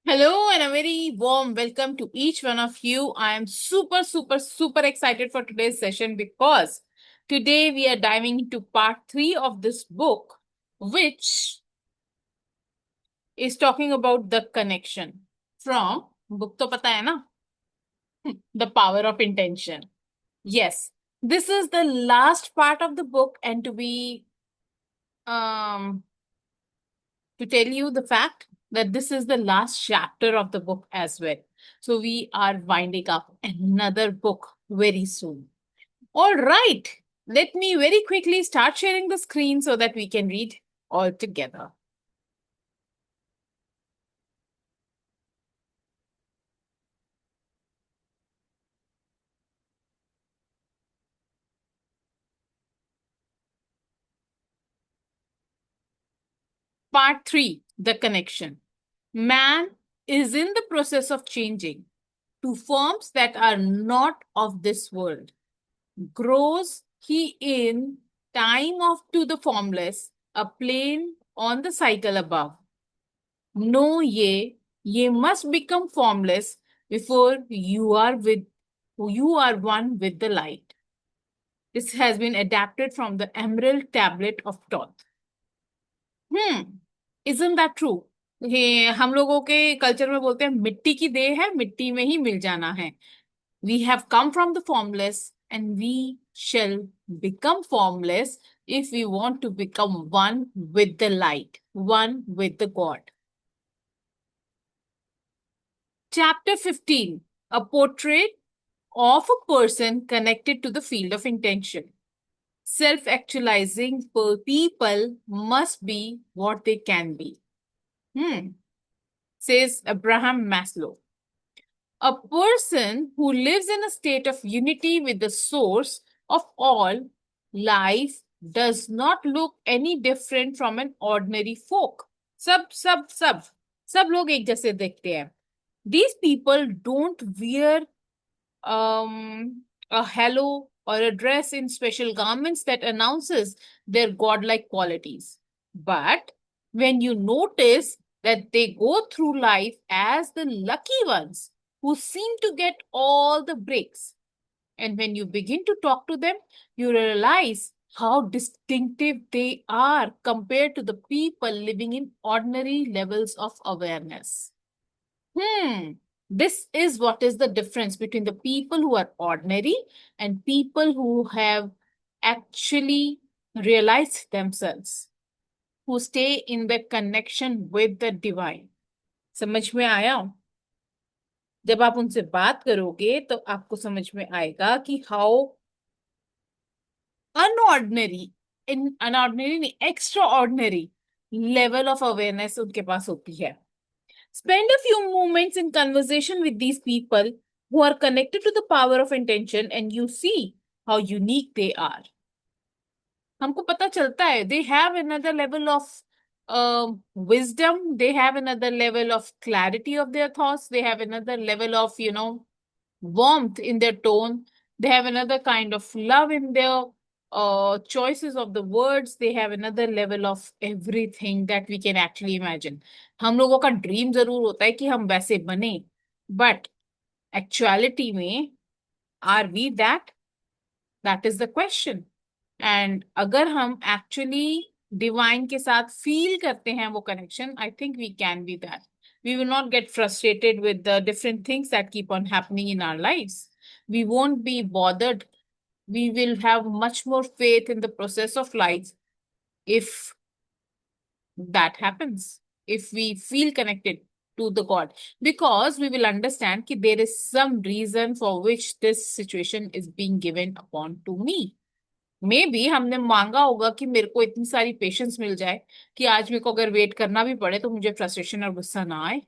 Hello and a very warm welcome to each one of you. I am super excited for today's session because today we are diving into part 3 of this book, which is talking about the connection from book to pata hai na? The power of intention. Yes, this is the last part of the book, and um to tell you the fact that this is the last chapter of the book as well. So we are winding up another book very soon. All right, let me very quickly start sharing the screen so that we can read all together. Part 3, the connection. Man is in the process of changing to forms that are not of this world. Grows he in time of to the formless, a plane on the cycle above. No, ye must become formless before you are one with the light. This has been adapted from the Emerald Tablet of Thoth. Isn't that true? ये हम लोगों के culture में बोलते हैं मिट्टी की देह है, मिट्टी में ही मिल जाना है. We have come from the formless and we shall become formless if we want to become one with the light, one with the God. Chapter 15, a portrait of a person connected to the field of intention. Self-actualizing people must be what they can be. Says Abraham Maslow. A person who lives in a state of unity with the source of all life does not look any different from an ordinary folk. सब लोग एक जैसे दिखते हैं. These people don't wear a halo or a dress in special garments that announces their godlike qualities. But when you notice that they go through life as the lucky ones who seem to get all the breaks, and when you begin to talk to them, you realize how distinctive they are compared to the people living in ordinary levels of awareness. This is what is the difference between the people who are ordinary and people who have actually realized themselves, who stay in the connection with the divine. समझ में आया? जब आप उनसे बात करोगे तो आपको समझ में आएगा कि हाउ अनऑर्डिनरी इन अनऑर्डिनरी नहीं extra ordinary level of awareness उनके पास होती है. Spend a few moments in conversation with these people who are connected to the power of intention and you see how unique they are. हमको पता चलता है they have another level of wisdom, they have another level of clarity of their thoughts, they have another level of warmth in their tone, they have another kind of love in their choices of the words, they have another level of everything that we can actually imagine. हम लोगों का dream जरूर होता है कि हम वैसे बने, बट एक्चुअलिटी में are we that is the question. And अगर हम एक्चुअली डिवाइन के साथ फील करते हैं वो connection, I think we can be that. We will not get frustrated with the different things that keep on happening in our lives. We won't be bothered. We will have much more faith in the process of life if that happens, if we feel connected to the God, because we will understand that there is some reason for which this situation is being given upon to me. Maybe हमने मांगा होगा कि मेरे को इतनी सारी patience मिल जाए कि आज मेरे को अगर वेट करना भी पड़े तो मुझे फ्रस्ट्रेशन और गुस्सा ना आए.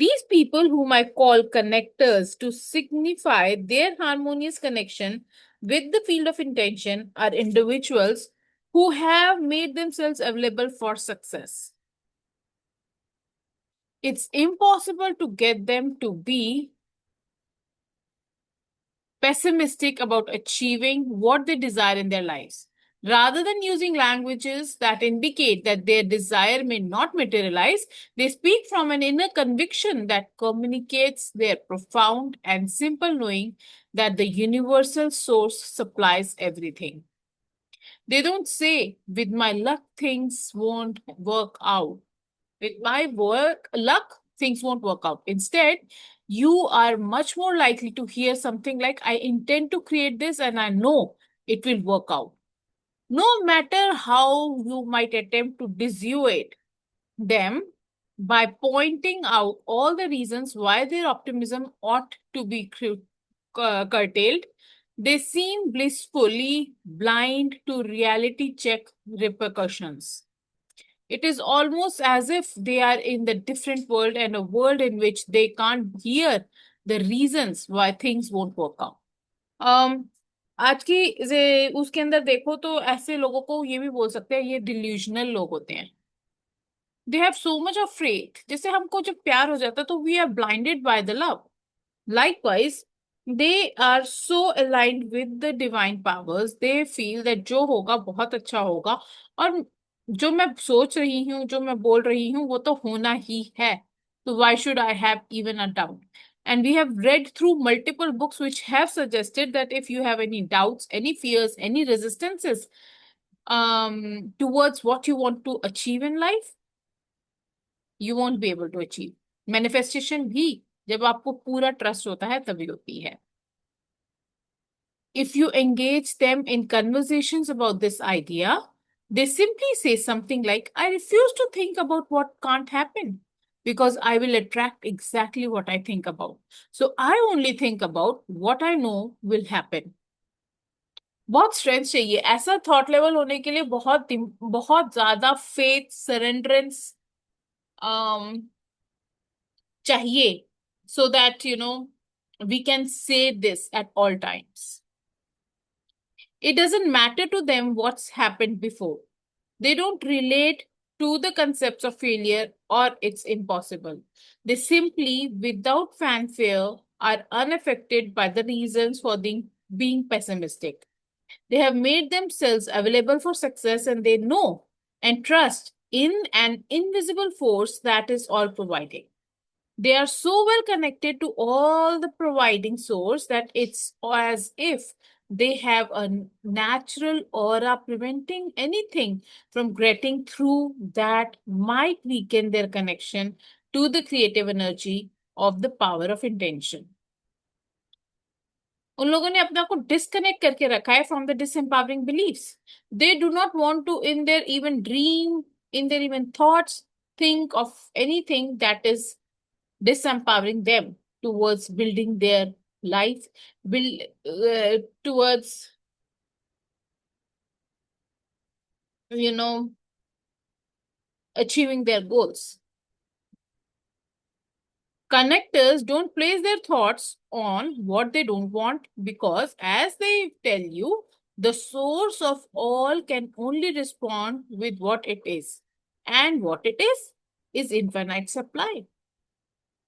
These people, whom I call connectors to signify their harmonious connection with the field of intention, are individuals who have made themselves available for success. It's impossible to get them to be pessimistic about achieving what they desire in their lives. Rather than using languages that indicate that their desire may not materialize, they speak from an inner conviction that communicates their profound and simple knowing that the universal source supplies everything. They don't say, with my luck, things won't work out. With my luck, things won't work out. Instead, you are much more likely to hear something like, I intend to create this and I know it will work out. No matter how you might attempt to dissuade them by pointing out all the reasons why their optimism ought to be curtailed, they seem blissfully blind to reality check repercussions. It is almost as if they are in the different world and a world in which they can't hear the reasons why things won't work out. um आज की उसके अंदर देखो तो ऐसे लोगों को ये भी बोल सकते हैं ये डिल्यूजनल लोग होते हैं. They have so much of faith. जैसे हमको जब प्यार हो जाता है तो we are blinded by the love. Likewise, they are so aligned with the divine powers, they feel that जो होगा बहुत अच्छा होगा और जो मैं सोच रही हूँ जो मैं बोल रही हूँ वो तो होना ही है. So why should I have even a doubt? And we have read through multiple books which have suggested that if you have any doubts, any fears, any resistances towards what you want to achieve in life, you won't be able to achieve. Manifestation भी जब आपको पूरा trust होता है तभी होती है. If you engage them in conversations about this idea, they simply say something like, I refuse to think about what can't happen because I will attract exactly what I think about. So I only think about what I know will happen. बहुत strength चाहिए ऐसा thought level होने के लिए. बहुत ज्यादा faith सरेंडरेंस चाहिए so that we can say this at all times. It doesn't matter to them what's happened before. They don't relate to the concepts of failure or it's impossible. They simply, without fanfare, are unaffected by the reasons for being pessimistic. They have made themselves available for success and they know and trust in an invisible force that is all providing. They are so well connected to all the providing source that it's as if they have a natural aura preventing anything from getting through that might weaken their connection to the creative energy of the power of intention. उन लोगों ने अपने आप को disconnect करके रखा है from the disempowering believes. They do not want to in their even dream, in their even thoughts, think of anything that is disempowering them towards building their life, towards achieving their goals. Connectors don't place their thoughts on what they don't want because, as they tell you, the source of all can only respond with what it is, and what it is infinite supply.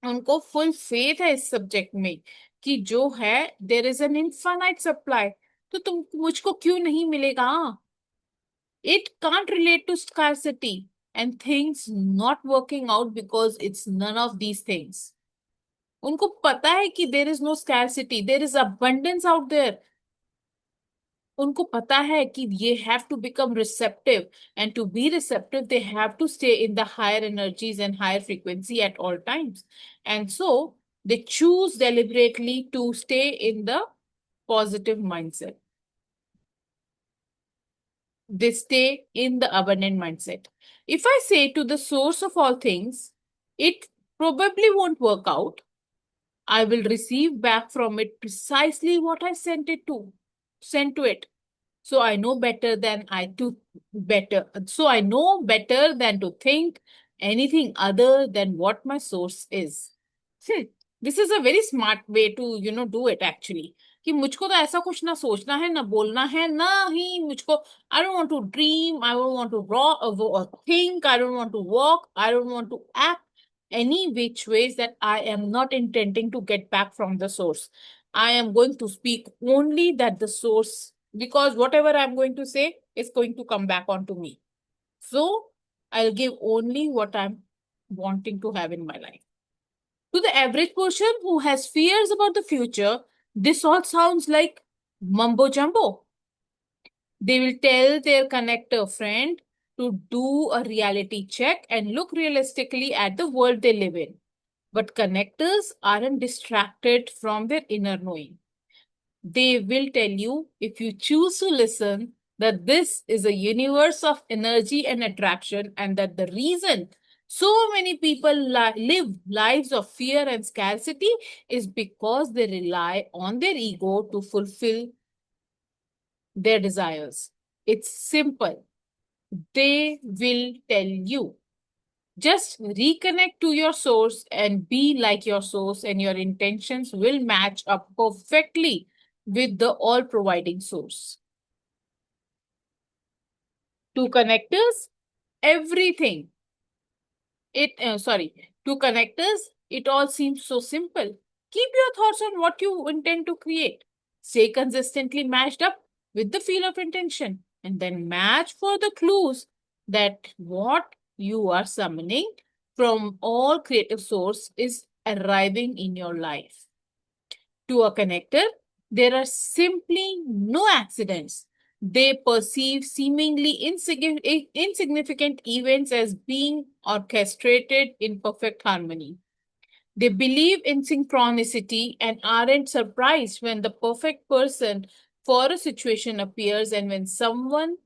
उनको full faith है इस subject में कि जो है there is an infinite supply. तो तुम मुझको क्यों नहीं मिलेगा? It can't relate to scarcity and things not working out because it's none of these things. उनको पता है कि there is no scarcity, there is abundance out there. उनको पता है कि ये have to become receptive and to be receptive they have to stay in the higher energies and higher frequency at all times. And so they choose deliberately to stay in the positive mindset. They stay in the abundant mindset. If I say to the source of all things, it probably won't work out, I will receive back from it precisely what I sent to it. So I know better than to think anything other than what my source is. This is a very smart way to do it actually. कि मुझको तो ऐसा कुछ ना सोचना है ना बोलना है ना ही मुझको. I don't want to dream, I don't want to think, I don't want to walk, I don't want to act any which ways that I am not intending to get back from the source. I am going to speak only that the source, because whatever I'm going to say is going to come back onto me. So I'll give only what I'm wanting to have in my life. To the average person who has fears about the future, this all sounds like mumbo jumbo. They will tell their connector friend to do a reality check and look realistically at the world they live in. But connectors aren't distracted from their inner knowing. They will tell you, if you choose to listen, that this is a universe of energy and attraction, and that the reason so many people live lives of fear and scarcity is because they rely on their ego to fulfill their desires. It's simple. They will tell you. Just reconnect to your source and be like your source, and your intentions will match up perfectly with the all providing source. To connectors, everything. To connectors, it all seems so simple. Keep your thoughts on what you intend to create. Stay consistently matched up with the field of intention, and then match for the clues that what you are summoning from all creative source is arriving in your life. To a connector, there are simply no accidents. They perceive seemingly insignificant events as being orchestrated in perfect harmony. They believe in synchronicity and aren't surprised when the perfect person for a situation appears, and when someone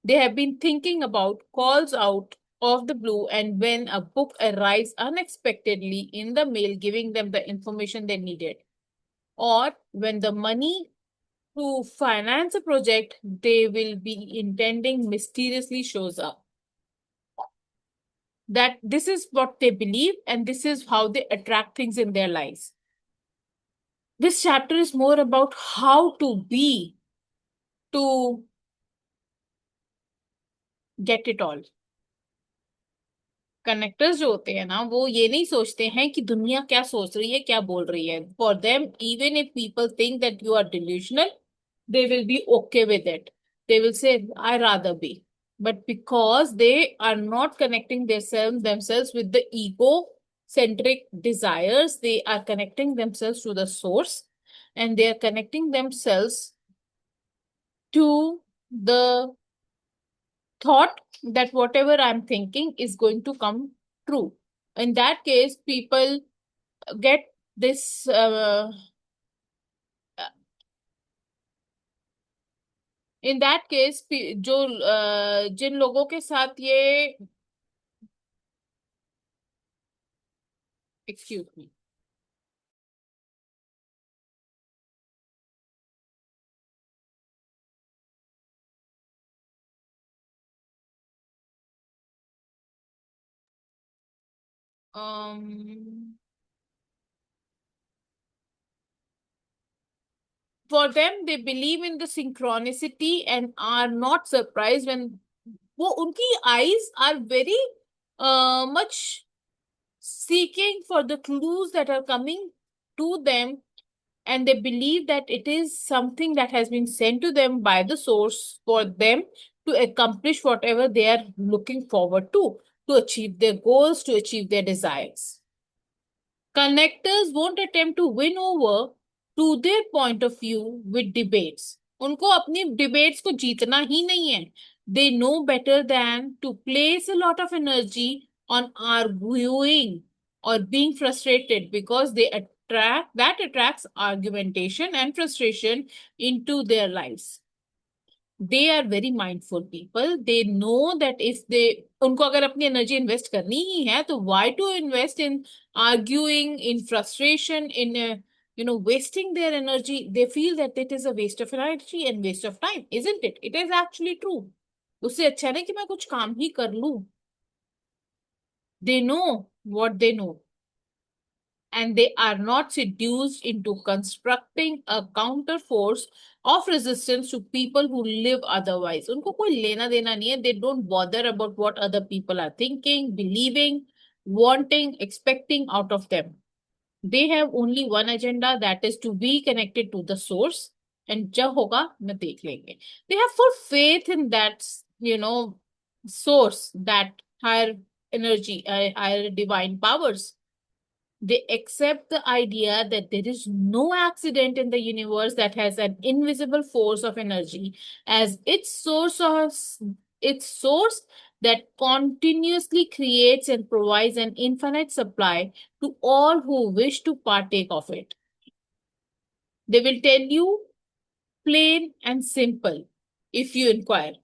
they have been thinking about calls out of the blue, and when a book arrives unexpectedly in the mail giving them the information they needed, or when the money to finance a project they will be intending mysteriously shows up. That this is what they believe, and this is how they attract things in their lives. This chapter is more about how to be to get it all. Connectors जो होते हैं ना, वो ये नहीं सोचते हैं कि दुनिया क्या सोच रही है, क्या बोल रही है. For them, even if people think that you are delusional, they will be okay with it. They will say, I rather be. But because they are not connecting themselves with the ego-centric desires, they are connecting themselves to the source, and they are connecting themselves to the thought that whatever I'm thinking is going to come true. In that case, people get this in that case जो जिन लोगों के साथ ये excuse me for them, they believe in the synchronicity and are not surprised when वो उनकी eyes are very much seeking for the clues that are coming to them, and they believe that it is something that has been sent to them by the source for them to accomplish whatever they are looking forward to achieve their goals, to achieve their desires. Connectors won't attempt to win over to their point of view with debates. उनको अपनी debates को जीतना ही नहीं है. They know better than to place a lot of energy on arguing or being frustrated, because that attracts argumentation and frustration into their lives. They are very mindful people. They know that if they उनको अगर अपनी energy invest करनी ही है, तो why to invest in arguing, in frustration, in wasting their energy? They feel that it is a waste of energy and waste of time, isn't it? It is actually true. उससे अच्छा नहीं कि मैं कुछ काम ही कर लूं. They know what they know, and they are not seduced into constructing a counter force of resistance to people who live otherwise. उनको कोई लेना देना नहीं है. They don't bother about what other people are thinking, believing, wanting, expecting out of them. They have only one agenda, that is to be connected to the source. And जब होगा मैं देख लेंगे. They have full faith in that, source, that higher energy, higher divine powers. They accept the idea that there is no accident in the universe that has an invisible force of energy as its source that continuously creates and provides an infinite supply to all who wish to partake of it. They will tell you plain and simple if you inquire.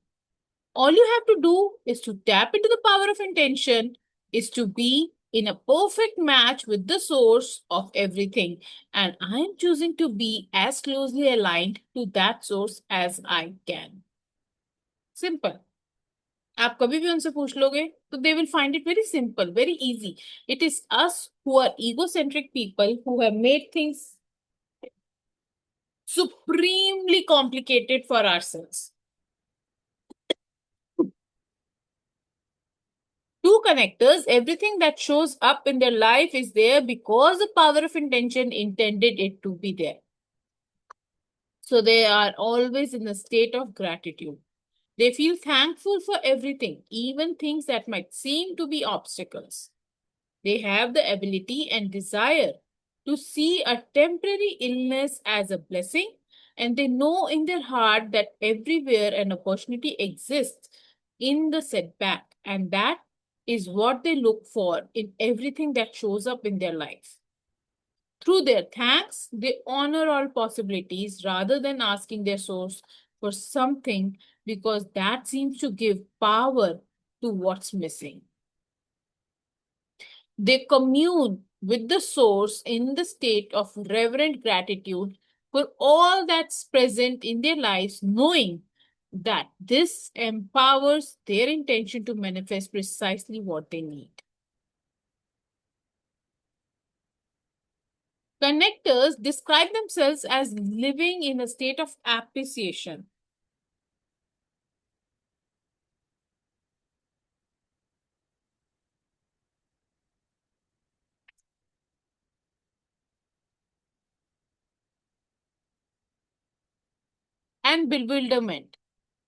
All you have to do is to tap into the power of intention, is to be in a perfect match with the source of everything. And I am choosing to be as closely aligned to that source as I can. Simple. आप कभी भी उनसे पूछ लोगे तो they will find it very simple, very easy. It is us who are egocentric people who have made things supremely complicated for ourselves. Two connectors, everything that shows up in their life is there because the power of intention intended it to be there. So they are always in a state of gratitude. They feel thankful for everything, even things that might seem to be obstacles. They have the ability and desire to see a temporary illness as a blessing, and they know in their heart that everywhere an opportunity exists in the setback, and that is what they look for in everything that shows up in their life. Through their thanks, they honor all possibilities rather than asking their source for something because that seems to give power to what's missing. They commune with the source in the state of reverent gratitude for all that's present in their lives, knowing that this empowers their intention to manifest precisely what they need. Connectors describe themselves as living in a state of appreciation. And bewilderment.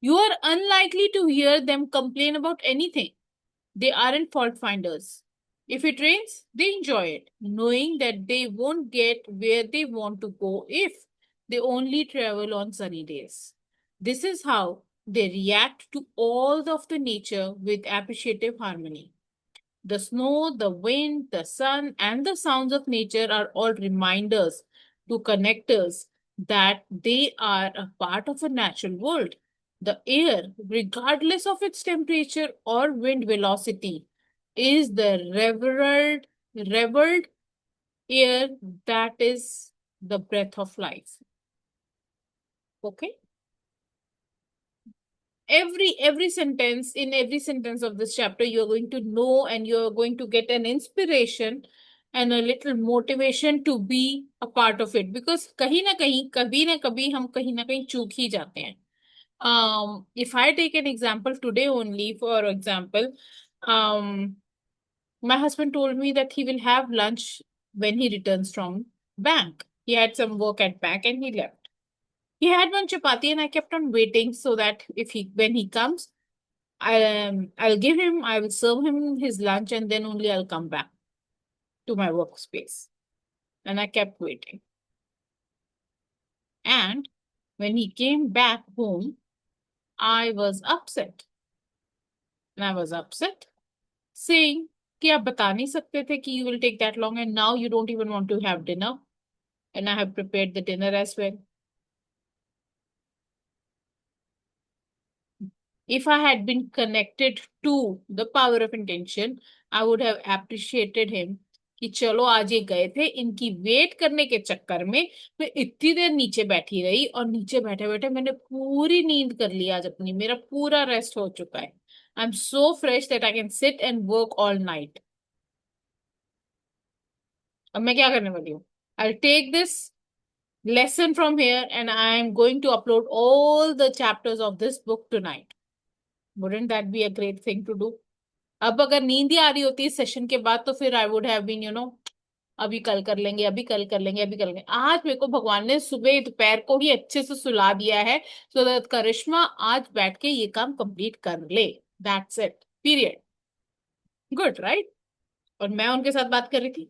You are unlikely to hear them complain about anything. They aren't fault finders. If it rains, they enjoy it, knowing that they won't get where they want to go if they only travel on sunny days. This is how they react to all of the nature with appreciative harmony. The snow, the wind, the sun, and the sounds of nature are all reminders to connectors that they are a part of a natural world. The air, regardless of its temperature or wind velocity, is the reveled air that is the breath of life. Okay? Every sentence, in every sentence of this chapter, you're going to know and you're going to get an inspiration and a little motivation to be a part of it, because कहीं ना कहीं कभी ना कभी हम कहीं ना कहीं चूक ही जाते हैं. If I take an example today only, for example, um my husband told me that he will have lunch when he returns from bank. He had some work at bank and he left. He had one chapati and I kept on waiting so that if he when he comes, I will serve him his lunch and then only I'll come back to my workspace. And I kept waiting. And when he came back home, I was upset. And I was upset, saying कि आप बता नहीं सकते थे कि you will take that long and now you don't even want to have dinner. And I have prepared the dinner as well. If I had been connected to the power of intention, I would have appreciated him कि चलो आज ये गए थे, इनकी wait करने के चक्कर में मैं इतनी देर नीचे बैठी रही और नीचे बैठे बैठे मैंने पूरी नींद कर ली आज अपनी, मेरा पूरा रेस्ट हो चुका है. I am so fresh that I can sit and work all night. अब मैं क्या करने वाली हूँ? I take this lesson from here and I am going to upload all the chapters of this book tonight. Wouldn't that be a great thing to do? अब अगर नींद ही आ रही होती सेशन के बाद तो फिर आई वुड हैव बीन अभी कल कर लेंगे, अभी कल कर लेंगे, अभी कर लेंगे। आज मेरे को भगवान ने सुबह दोपहर को ही अच्छे से सुला दिया है, सो दैट करिश्मा आज बैठ के ये काम कंप्लीट कर ले। That's it, period. Good, right? और मैं उनके साथ बात कर रही थी,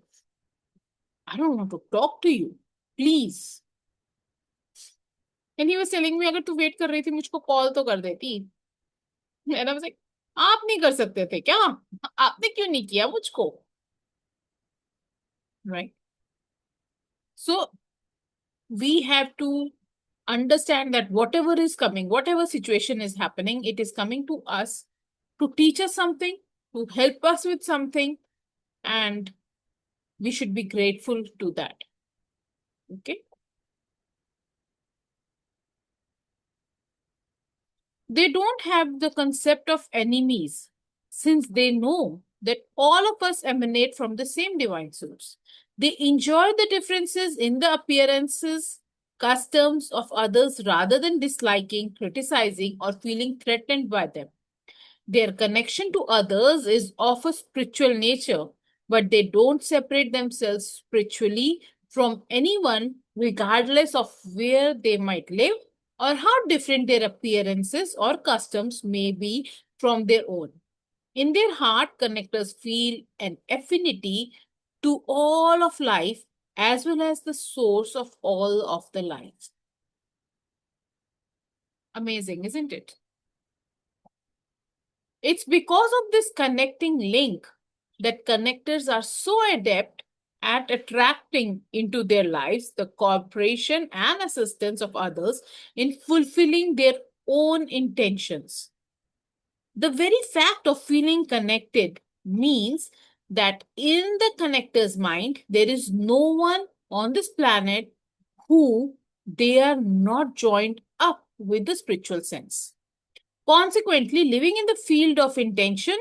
I don't want to talk to you, please. And he was telling me, अगर तू वेट कर रही थी मुझको कॉल तो कर देती। मैंने वाज लाइक, आप नहीं कर सकते थे क्या? आपने क्यों नहीं किया मुझको? Right? So we have to understand that whatever is coming, whatever situation is happening, it is coming to us to teach us something, to help us with something, and we should be grateful to that. Okay? They don't have the concept of enemies since they know that all of us emanate from the same divine source. They enjoy the differences in the appearances, customs of others rather than disliking, criticizing, or feeling threatened by them. Their connection to others is of a spiritual nature, but they don't separate themselves spiritually from anyone, regardless of where they might live or how different their appearances or customs may be from their own. In their heart, connectors feel an affinity to all of life as well as the source of all of the life. Amazing, isn't it? It's because of this connecting link that connectors are so adept at attracting into their lives the cooperation and assistance of others in fulfilling their own intentions. The very fact of feeling connected means that in the connector's mind, there is no one on this planet who they are not joined up with the spiritual sense. Consequently, living in the field of intention,